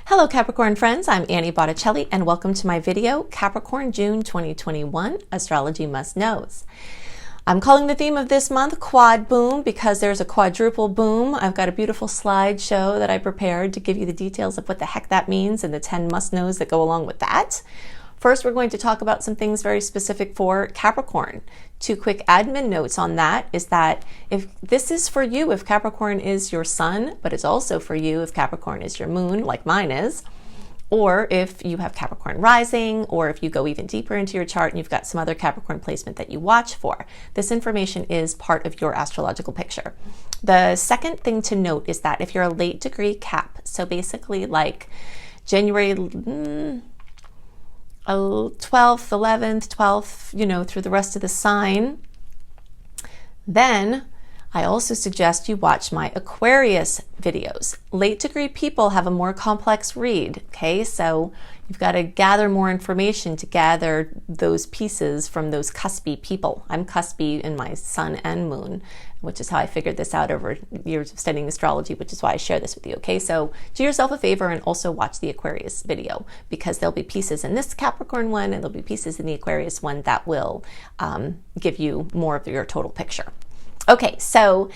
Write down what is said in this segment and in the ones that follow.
Hello Capricorn friends, I'm Annie Botticelli and welcome to my video, Capricorn June 2021, Astrology Must Knows. I'm calling the theme of this month Quad Boom because there's a quadruple boom. I've got a beautiful slideshow that I prepared to give you the details of what the heck that means and the 10 must knows that go along with that. First, we're going to talk about some things very specific for Capricorn. Two quick admin notes on that is that if this is for you, if Capricorn is your sun, but it's also for you if Capricorn is your moon, like mine is, or if you have Capricorn rising, or if you go even deeper into your chart and you've got some other Capricorn placement that you watch for. This information is part of your astrological picture. The second thing to note is that if you're a late degree Cap, so basically like January 12th, 11th, 12th, through the rest of the sign, then I also suggest you watch my Aquarius videos. Late degree people have a more complex read, okay? So you've got to gather more information to gather those pieces from those cuspy people. I'm cuspy in my sun and moon, which is how I figured this out over years of studying astrology, which is why I share this with you, okay? So do yourself a favor and also watch the Aquarius video because there'll be pieces in this Capricorn one and there'll be pieces in the Aquarius one that will give you more of your total picture. Okay, so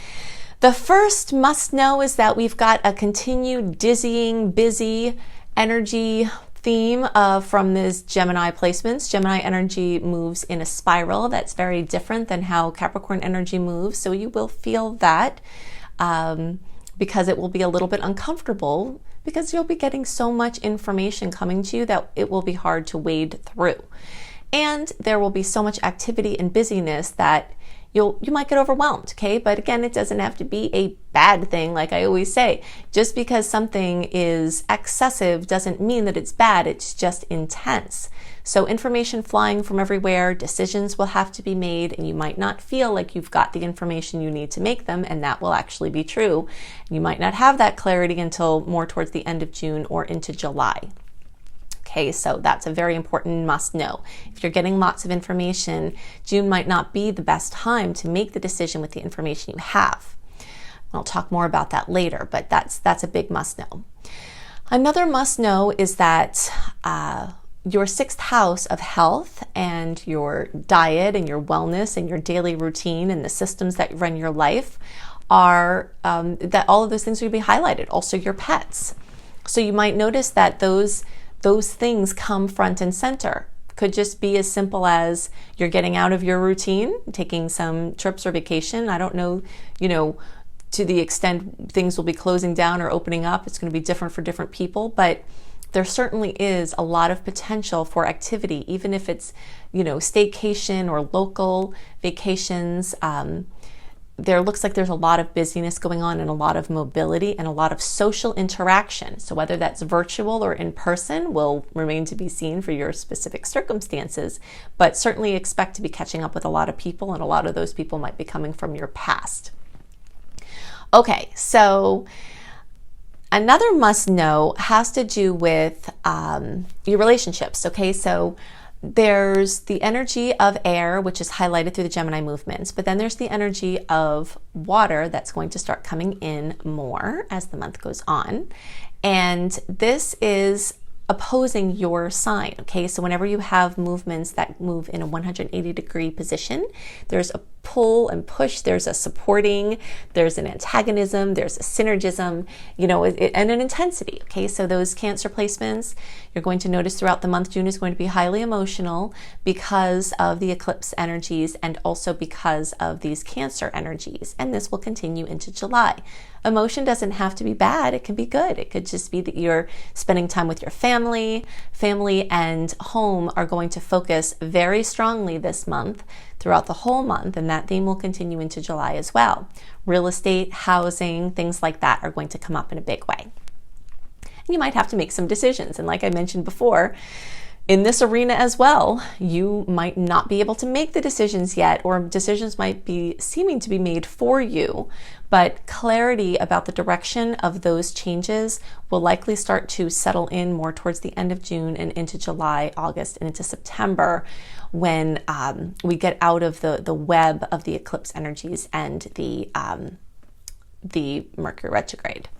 the first must know is that we've got a continued dizzying, busy energy theme from these Gemini placements. Gemini energy moves in a spiral that's very different than how Capricorn energy moves. So you will feel that because it will be a little bit uncomfortable because you'll be getting so much information coming to you that it will be hard to wade through. And there will be so much activity and busyness that you might get overwhelmed, okay? But again, it doesn't have to be a bad thing, like I always say. Just because something is excessive doesn't mean that it's bad, it's just intense. So information flying from everywhere, decisions will have to be made, and you might not feel like you've got the information you need to make them, and that will actually be true. You might not have that clarity until more towards the end of June or into July. Okay, so that's a very important must know. If you're getting lots of information, June might not be the best time to make the decision with the information you have. I'll talk more about that later, but that's a big must know. Another must know is that your sixth house of health and your diet and your wellness and your daily routine and the systems that run your life are, that all of those things will be highlighted. Also your pets. So you might notice that those things come front and center. Could just be as simple as you're getting out of your routine, taking some trips or vacation. I don't know, to the extent things will be closing down or opening up. It's going to be different for different people, but there certainly is a lot of potential for activity, even if it's, staycation or local vacations. There looks like there's a lot of busyness going on and a lot of mobility and a lot of social interaction. So whether that's virtual or in person will remain to be seen for your specific circumstances, but certainly expect to be catching up with a lot of people, and a lot of those people might be coming from your past. Okay, so another must know has to do with your relationships. Okay, so there's the energy of air, which is highlighted through the Gemini movements, but then there's the energy of water that's going to start coming in more as the month goes on. And this is opposing your sign, okay? So whenever you have movements that move in a 180-degree position, there's a pull and push, there's a supporting, there's an antagonism, there's a synergism, and an intensity, okay? So those Cancer placements, you're going to notice throughout the month, June is going to be highly emotional because of the eclipse energies and also because of these Cancer energies, and this will continue into July. Emotion doesn't have to be bad, it can be good. It could just be that you're spending time with your family and home are going to focus very strongly this month throughout the whole month, and that theme will continue into July as well. Real estate, housing, things like that are going to come up in a big way. And you might have to make some decisions, and like I mentioned before, in this arena as well, you might not be able to make the decisions yet, or decisions might be seeming to be made for you, but clarity about the direction of those changes will likely start to settle in more towards the end of June and into July, August, and into September when we get out of the web of the eclipse energies and the Mercury retrograde.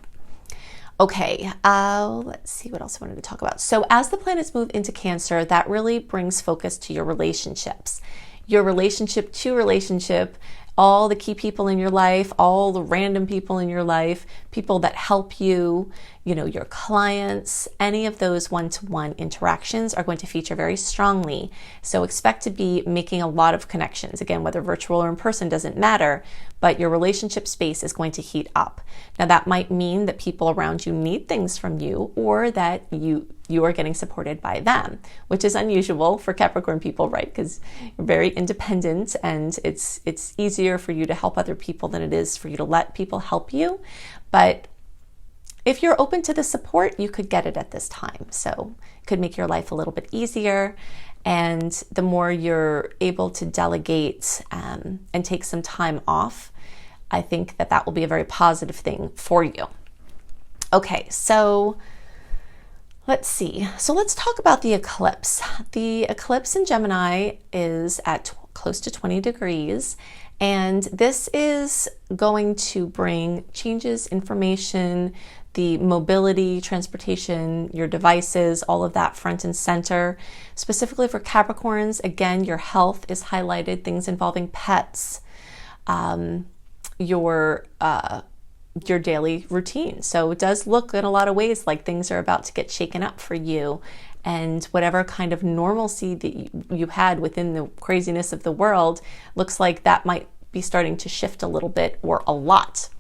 Okay, let's see what else I wanted to talk about. So as the planets move into Cancer, that really brings focus to your relationships. Your relationship to relationship, all the key people in your life, all the random people in your life, people that help you, your clients, any of those one-to-one interactions are going to feature very strongly. So expect to be making a lot of connections. Again, whether virtual or in person doesn't matter, but your relationship space is going to heat up. Now that might mean that people around you need things from you, or that you are getting supported by them, which is unusual for Capricorn people, right? Because you're very independent, and it's easier for you to help other people than it is for you to let people help you. But if you're open to the support, you could get it at this time. So it could make your life a little bit easier. And the more you're able to delegate and take some time off, I think that will be a very positive thing for you. Okay, so let's see. So let's talk about the eclipse. The eclipse in Gemini is at close to 20 degrees. And this is going to bring changes, information, the mobility, transportation, your devices, all of that front and center. Specifically for Capricorns, again, your health is highlighted, things involving pets, your daily routine. So it does look in a lot of ways like things are about to get shaken up for you. And whatever kind of normalcy that you had within the craziness of the world, looks like that might be starting to shift a little bit or a lot.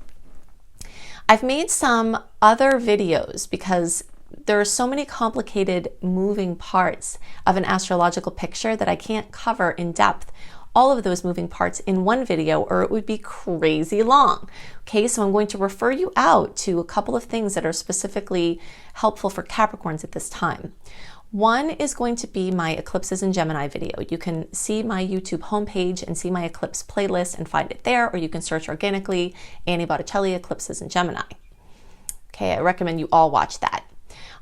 I've made some other videos because there are so many complicated moving parts of an astrological picture that I can't cover in depth all of those moving parts in one video, or it would be crazy long. Okay, so I'm going to refer you out to a couple of things that are specifically helpful for Capricorns at this time. One is going to be my Eclipses in Gemini video. You can see my YouTube homepage and see my Eclipse playlist and find it there, or you can search organically Annie Botticelli Eclipses in Gemini. Okay, I recommend you all watch that.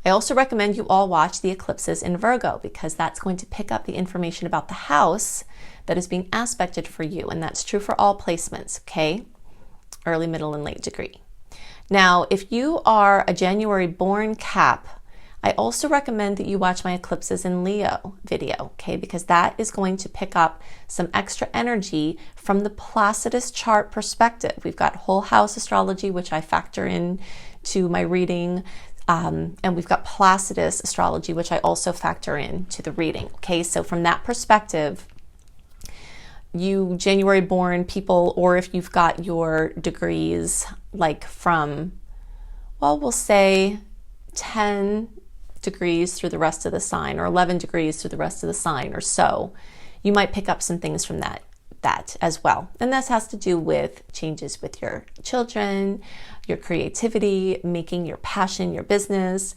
I also recommend you all watch the Eclipses in Virgo, because that's going to pick up the information about the house that is being aspected for you, and that's true for all placements, okay? Early, middle, and late degree. Now, if you are a January born Cap, I also recommend that you watch my Eclipses in Leo video, okay? Because that is going to pick up some extra energy from the Placidus chart perspective. We've got whole house astrology, which I factor in to my reading, and we've got Placidus astrology, which I also factor in to the reading, okay? So from that perspective, you January born people, or if you've got your degrees like from, well, we'll say 10 degrees through the rest of the sign, or 11 degrees through the rest of the sign, or so, you might pick up some things from that as well. And this has to do with changes with your children, your creativity, making your passion your business,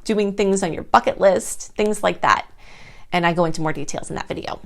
doing things on your bucket list, things like that. And I go into more details in that video.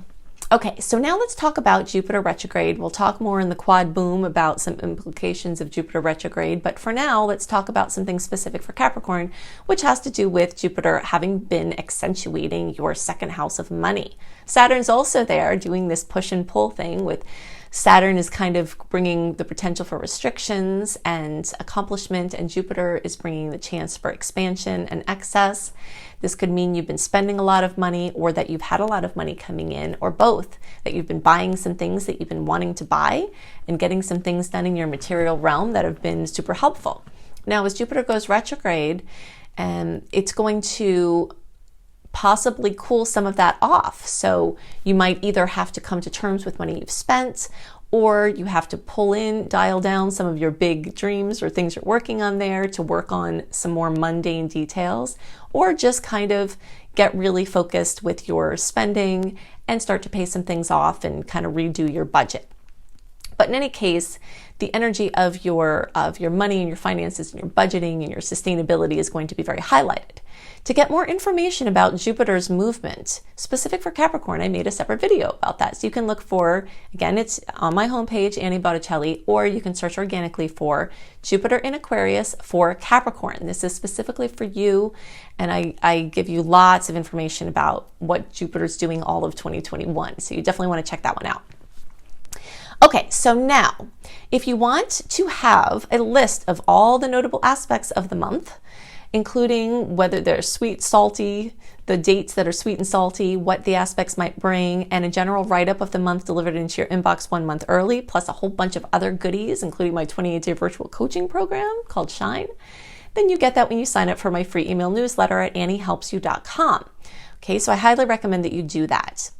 Okay, so now let's talk about Jupiter retrograde. We'll talk more in the quad boom about some implications of Jupiter retrograde, but for now, let's talk about something specific for Capricorn, which has to do with Jupiter having been accentuating your second house of money. Saturn's also there doing this push and pull thing with Saturn is kind of bringing the potential for restrictions and accomplishment, and Jupiter is bringing the chance for expansion and excess. This could mean you've been spending a lot of money, or that you've had a lot of money coming in, or both, that you've been buying some things that you've been wanting to buy and getting some things done in your material realm that have been super helpful. Now, as Jupiter goes retrograde, it's going to possibly cool some of that off. So you might either have to come to terms with money you've spent, or you have to dial down some of your big dreams or things you're working on there to work on some more mundane details, or just kind of get really focused with your spending and start to pay some things off and kind of redo your budget. But in any case, the energy of your money and your finances and your budgeting and your sustainability is going to be very highlighted. To get more information about Jupiter's movement, specific for Capricorn, I made a separate video about that. So you can look for, again, it's on my homepage, Annie Botticelli, or you can search organically for Jupiter in Aquarius for Capricorn. This is specifically for you, and I give you lots of information about what Jupiter's doing all of 2021. So you definitely want to check that one out. Okay, so now, if you want to have a list of all the notable aspects of the month, including whether they're sweet, salty, the dates that are sweet and salty, what the aspects might bring, and a general write-up of the month delivered into your inbox 1 month early, plus a whole bunch of other goodies, including my 28-day virtual coaching program called Shine, then you get that when you sign up for my free email newsletter at anniehelpsyou.com. Okay, so I highly recommend that you do that.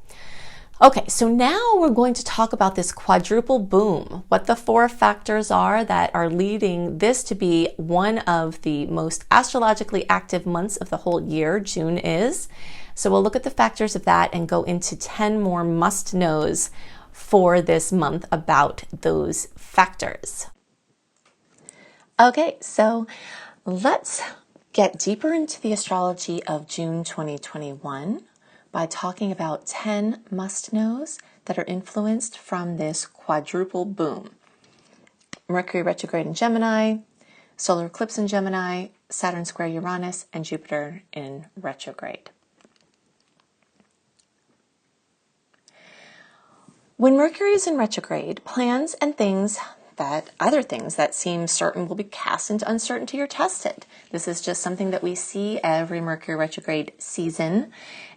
Okay, so now we're going to talk about this quadruple boom, what the 4 factors are that are leading this to be one of the most astrologically active months of the whole year, June is. So we'll look at the factors of that and go into 10 more must-knows for this month about those factors. Okay, so let's get deeper into the astrology of June 2021. By talking about 10 must-knows that are influenced from this quadruple boom. Mercury retrograde in Gemini, solar eclipse in Gemini, Saturn square Uranus, and Jupiter in retrograde. When Mercury is in retrograde, plans and other things that seem certain will be cast into uncertainty or tested. This is just something that we see every Mercury retrograde season.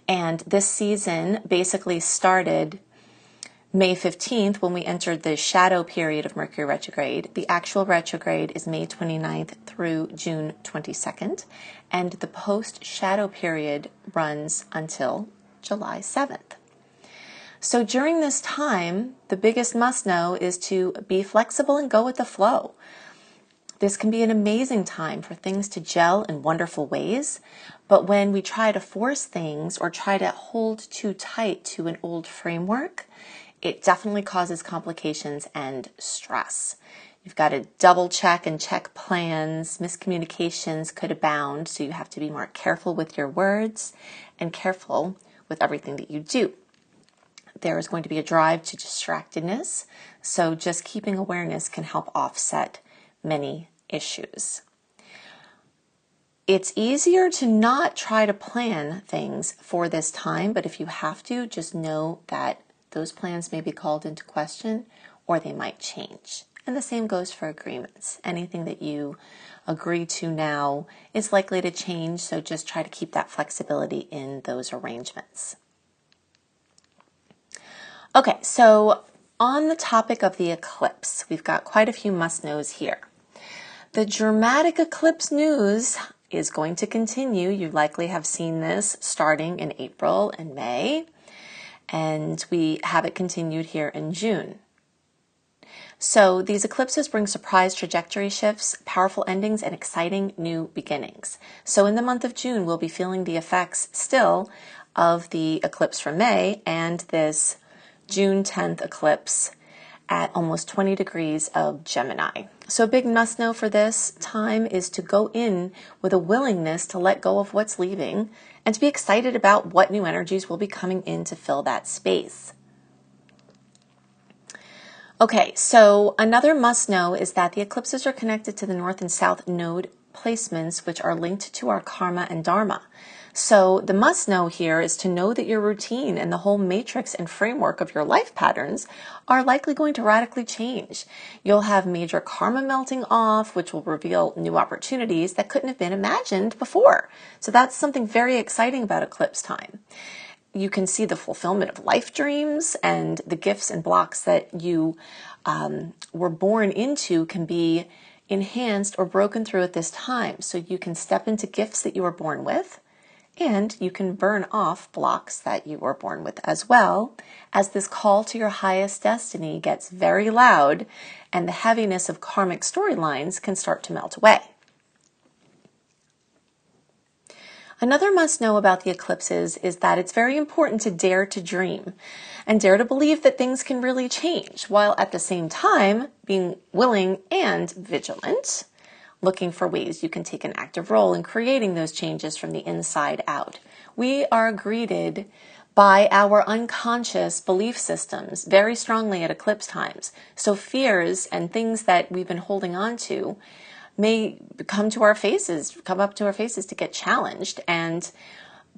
And this season basically started May 15th when we entered the shadow period of Mercury retrograde. The actual retrograde is May 29th through June 22nd. And the post-shadow period runs until July 7th. So during this time, the biggest must-know is to be flexible and go with the flow. This can be an amazing time for things to gel in wonderful ways, but when we try to force things or try to hold too tight to an old framework, it definitely causes complications and stress. You've got to double check and check plans. Miscommunications could abound, so you have to be more careful with your words and careful with everything that you do. There is going to be a drive to distractedness, so just keeping awareness can help offset many issues. It's easier to not try to plan things for this time, but if you have to, just know that those plans may be called into question or they might change. And the same goes for agreements. Anything that you agree to now is likely to change, so just try to keep that flexibility in those arrangements. Okay, so on the topic of the eclipse, we've got quite a few must-knows here. The dramatic eclipse news is going to continue. You likely have seen this starting in April and May, and we have it continued here in June. So these eclipses bring surprise trajectory shifts, powerful endings, and exciting new beginnings. So in the month of June, we'll be feeling the effects still of the eclipse from May and this June 10th eclipse at almost 20 degrees of Gemini. So a big must-know for this time is to go in with a willingness to let go of what's leaving and to be excited about what new energies will be coming in to fill that space. Okay, so another must-know is that the eclipses are connected to the North and South node placements, which are linked to our karma and dharma. So the must-know here is to know that your routine and the whole matrix and framework of your life patterns are likely going to radically change. You'll have major karma melting off, which will reveal new opportunities that couldn't have been imagined before. So that's something very exciting about eclipse time. You can see the fulfillment of life dreams, and the gifts and blocks that you were born into can be enhanced or broken through at this time. So you can step into gifts that you were born with, and you can burn off blocks that you were born with as well, as this call to your highest destiny gets very loud and the heaviness of karmic storylines can start to melt away. Another must-know about the eclipses is that it's very important to dare to dream and dare to believe that things can really change, while at the same time being willing and vigilant, looking for ways you can take an active role in creating those changes from the inside out. We are greeted by our unconscious belief systems very strongly at eclipse times. So fears and things that we've been holding on to may come up to our faces to get challenged. And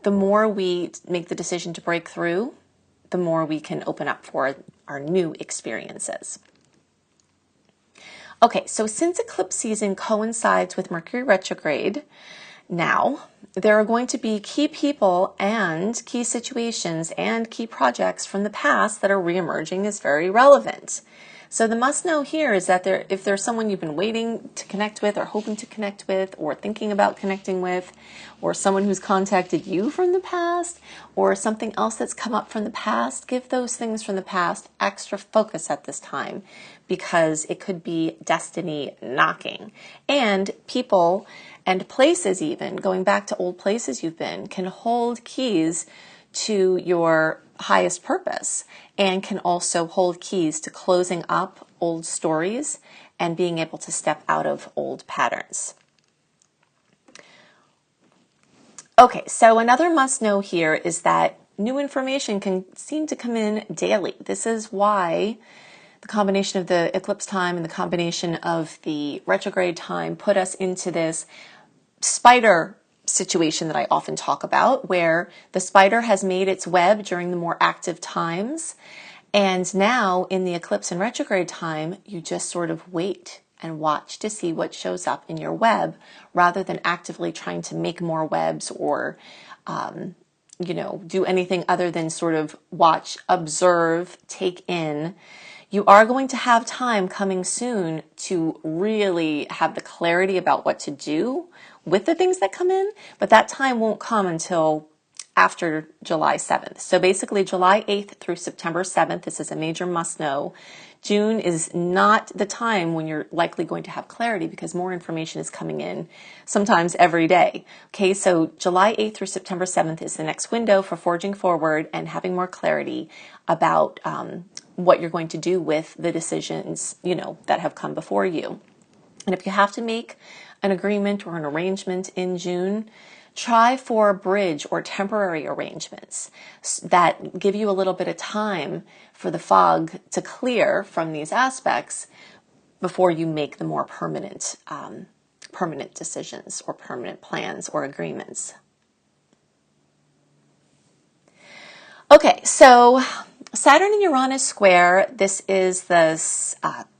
the more we make the decision to break through, the more we can open up for our new experiences. Okay, so since eclipse season coincides with Mercury retrograde, now there are going to be key people and key situations and key projects from the past that are reemerging as very relevant. So the must know here is that if there's someone you've been waiting to connect with or hoping to connect with or thinking about connecting with, or someone who's contacted you from the past, or something else that's come up from the past, give those things from the past extra focus at this time, because it could be destiny knocking. And people and places, even going back to old places you've been, can hold keys to your highest purpose, and can also hold keys to closing up old stories and being able to step out of old patterns. Okay, so another must know here is that new information can seem to come in daily. This is why the combination of the eclipse time and the combination of the retrograde time put us into this spider situation that I often talk about, where the spider has made its web during the more active times, and now in the eclipse and retrograde time, you just sort of wait and watch to see what shows up in your web, rather than actively trying to make more webs or do anything other than sort of watch, observe, take in. You are going to have time coming soon to really have the clarity about what to do with the things that come in, but that time won't come until after July 7th. So basically July 8th through September 7th, this is a major must know. June is not the time when you're likely going to have clarity, because more information is coming in sometimes every day. Okay, so July 8th through September 7th is the next window for forging forward and having more clarity about what you're going to do with the decisions, that have come before you. And if you have to make an agreement or an arrangement in June, try for bridge or temporary arrangements that give you a little bit of time for the fog to clear from these aspects before you make the more permanent decisions or permanent plans or agreements. Okay, so Saturn and Uranus square, this is the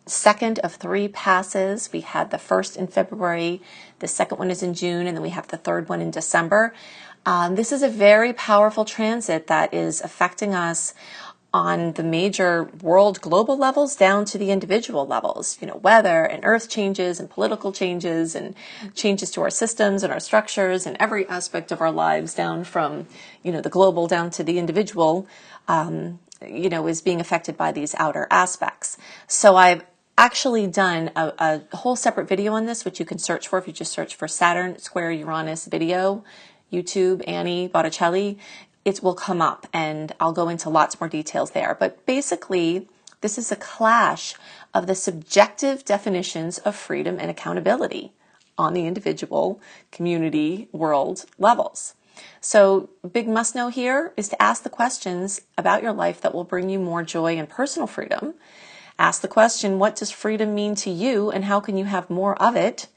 second of 3 passes. We had the first in February, the second one is in June, and then we have the third one in December. This is a very powerful transit that is affecting us on the major world global levels down to the individual levels, weather and earth changes and political changes and changes to our systems and our structures and every aspect of our lives, down from, the global down to the individual, is being affected by these outer aspects. So I've actually done a whole separate video on this, which you can search for if you just search for Saturn Square Uranus video, YouTube, Annie Botticelli. It will come up, and I'll go into lots more details there. But basically, this is a clash of the subjective definitions of freedom and accountability on the individual, community, world levels. So big must know here is to ask the questions about your life that will bring you more joy and personal freedom. Ask the question, what does freedom mean to you, and how can you have more of it?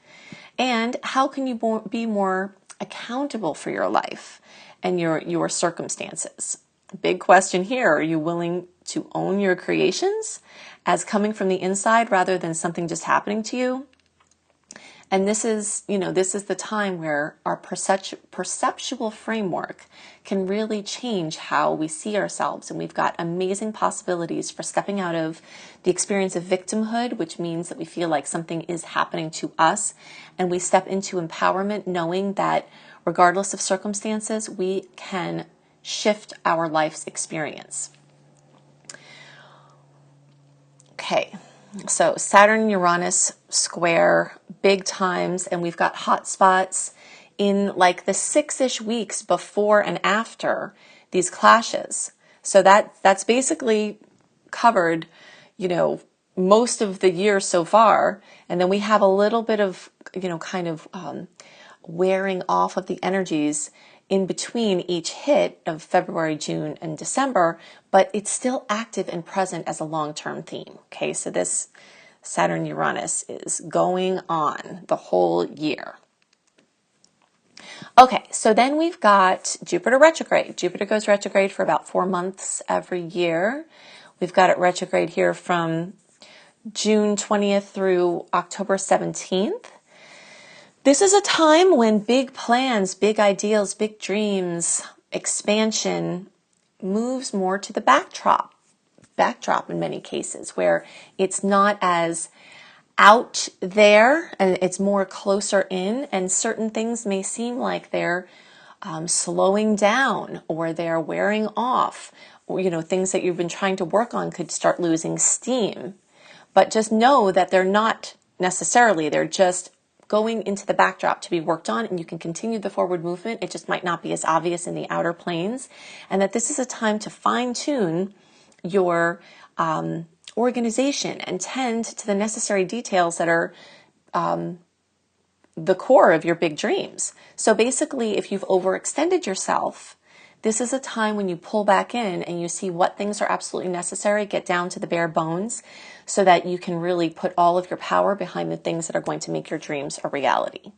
And how can you be more accountable for your life and your circumstances? Big question here. Are you willing to own your creations as coming from the inside rather than something just happening to you? And this is the time where our perceptual framework can really change how we see ourselves. And we've got amazing possibilities for stepping out of the experience of victimhood, which means that we feel like something is happening to us, and we step into empowerment, knowing that regardless of circumstances, we can shift our life's experience. Okay, so Saturn-Uranus square, big times, and we've got hot spots in like the 6-ish weeks before and after these clashes. So that's basically covered, most of the year so far. And then we have a little bit of, wearing off of the energies in between each hit of February, June, and December, but it's still active and present as a long-term theme. Okay, so this Saturn-Uranus is going on the whole year. Okay, so then we've got Jupiter retrograde. Jupiter goes retrograde for about 4 months every year. We've got it retrograde here from June 20th through October 17th. This is a time when big plans, big ideals, big dreams, expansion moves more to the backdrop in many cases, where it's not as out there and it's more closer in, and certain things may seem like they're slowing down or they're wearing off, or things that you've been trying to work on could start losing steam. But just know that they're not necessarily, they're just going into the backdrop to be worked on, and you can continue the forward movement. It just might not be as obvious in the outer planes, and that this is a time to fine-tune your organization and tend to the necessary details that are the core of your big dreams. So basically, if you've overextended yourself, this is a time when you pull back in and you see what things are absolutely necessary, get down to the bare bones, so that you can really put all of your power behind the things that are going to make your dreams a reality.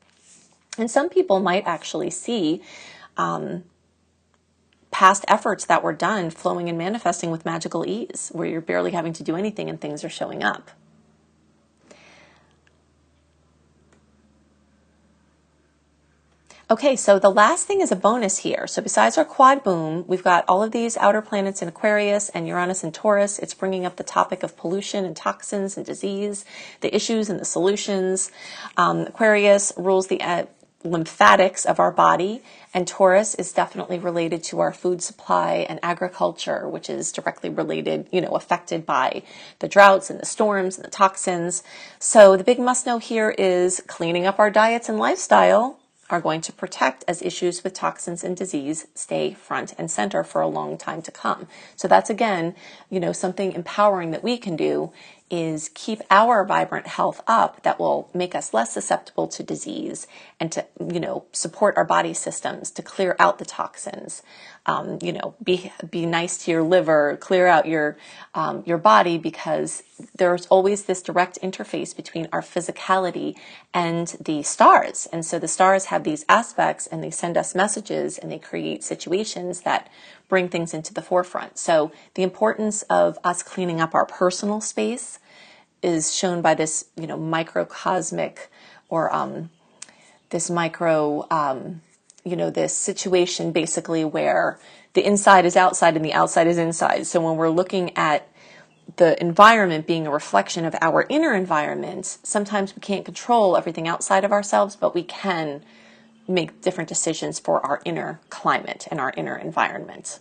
And some people might actually see past efforts that were done flowing and manifesting with magical ease, where you're barely having to do anything and things are showing up. Okay, so the last thing is a bonus here. So besides our quad boom, we've got all of these outer planets in Aquarius and Uranus and Taurus. It's bringing up the topic of pollution and toxins and disease, the issues and the solutions. Aquarius rules the lymphatics of our body, and Taurus is definitely related to our food supply and agriculture, which is directly related, affected by the droughts and the storms and the toxins. So the big must know here is cleaning up our diets and lifestyle are going to protect as issues with toxins and disease stay front and center for a long time to come. So that's, again, something empowering that we can do is keep our vibrant health up that will make us less susceptible to disease and to, support our body systems to clear out the toxins. Be nice to your liver, clear out your body, because there's always this direct interface between our physicality and the stars. And so the stars have these aspects and they send us messages and they create situations that bring things into the forefront. So the importance of us cleaning up our personal space is shown by this, microcosmic or this micro, this situation basically where the inside is outside and the outside is inside. So when we're looking at the environment being a reflection of our inner environment, sometimes we can't control everything outside of ourselves, but we can make different decisions for our inner climate and our inner environment.